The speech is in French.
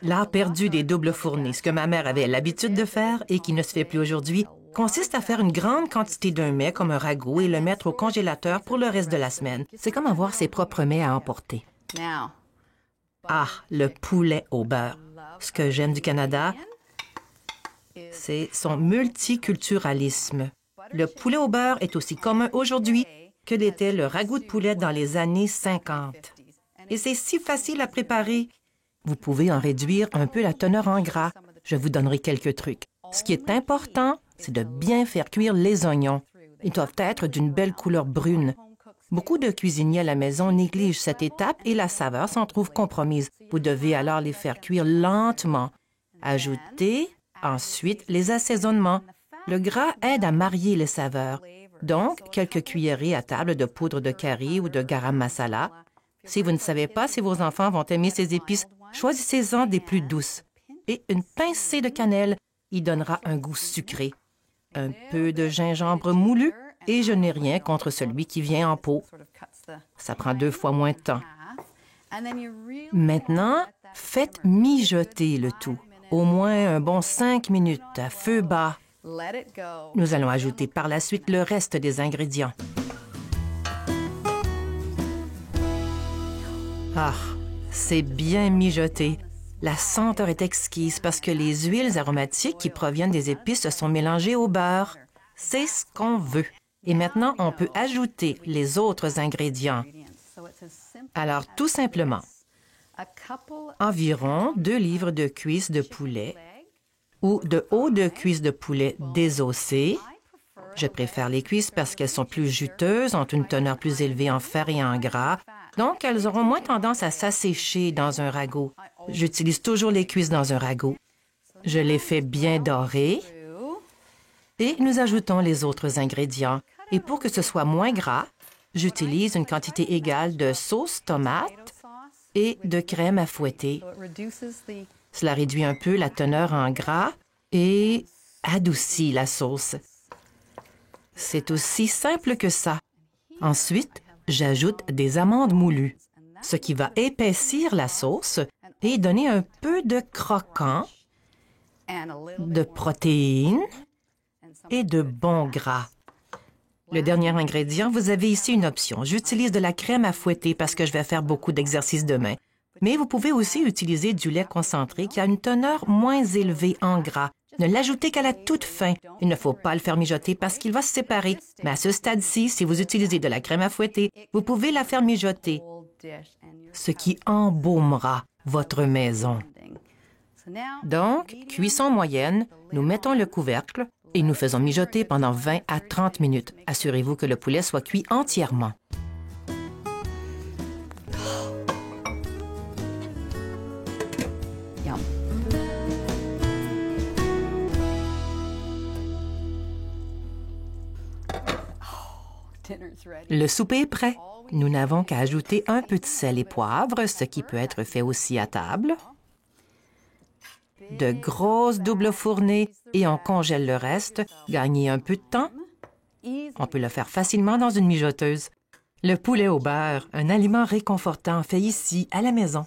L'art perdu des doubles fournées, ce que ma mère avait l'habitude de faire et qui ne se fait plus aujourd'hui, consiste à faire une grande quantité d'un mets comme un ragoût et le mettre au congélateur pour le reste de la semaine. C'est comme avoir ses propres mets à emporter. Ah, le poulet au beurre. Ce que j'aime du Canada, c'est son multiculturalisme. Le poulet au beurre est aussi commun aujourd'hui que l'était le ragoût de poulet dans les années 50. Et c'est si facile à préparer. Vous pouvez en réduire un peu la teneur en gras. Je vous donnerai quelques trucs. Ce qui est important, c'est de bien faire cuire les oignons. Ils doivent être d'une belle couleur brune. Beaucoup de cuisiniers à la maison négligent cette étape et la saveur s'en trouve compromise. Vous devez alors les faire cuire lentement. Ajoutez ensuite les assaisonnements. Le gras aide à marier les saveurs. Donc, quelques cuillerées à table de poudre de curry ou de garam masala. Si vous ne savez pas si vos enfants vont aimer ces épices, choisissez-en des plus douces. Et une pincée de cannelle y donnera un goût sucré. Un peu de gingembre moulu et je n'ai rien contre celui qui vient en pot. Ça prend 2 fois moins de temps. Maintenant, faites mijoter le tout. Au moins un bon 5 minutes à feu bas. Nous allons ajouter par la suite le reste des ingrédients. Ah, c'est bien mijoté. La senteur est exquise parce que les huiles aromatiques qui proviennent des épices se sont mélangées au beurre. C'est ce qu'on veut. Et maintenant, on peut ajouter les autres ingrédients. Alors, tout simplement, environ 2 livres de cuisses de poulet ou de haut de cuisses de poulet désossées. Je préfère les cuisses parce qu'elles sont plus juteuses, ont une teneur plus élevée en fer et en gras, donc elles auront moins tendance à s'assécher dans un ragoût. J'utilise toujours les cuisses dans un ragoût. Je les fais bien dorer et nous ajoutons les autres ingrédients. Et pour que ce soit moins gras, j'utilise une quantité égale de sauce tomate et de crème à fouetter. Cela réduit un peu la teneur en gras et adoucit la sauce. C'est aussi simple que ça. Ensuite, j'ajoute des amandes moulues, ce qui va épaissir la sauce et donner un peu de croquant, de protéines et de bon gras. Le dernier ingrédient, vous avez ici une option. J'utilise de la crème à fouetter parce que je vais faire beaucoup d'exercices demain. Mais vous pouvez aussi utiliser du lait concentré qui a une teneur moins élevée en gras. Ne l'ajoutez qu'à la toute fin. Il ne faut pas le faire mijoter parce qu'il va se séparer. Mais à ce stade-ci, si vous utilisez de la crème à fouetter, vous pouvez la faire mijoter, ce qui embaumera votre maison. Donc, cuisson moyenne, nous mettons le couvercle et nous faisons mijoter pendant 20 à 30 minutes. Assurez-vous que le poulet soit cuit entièrement. Le souper est prêt. Nous n'avons qu'à ajouter un peu de sel et poivre, ce qui peut être fait aussi à table. De grosses doubles fournées et on congèle le reste. Gagnez un peu de temps. On peut le faire facilement dans une mijoteuse. Le poulet au beurre, un aliment réconfortant fait ici, à la maison.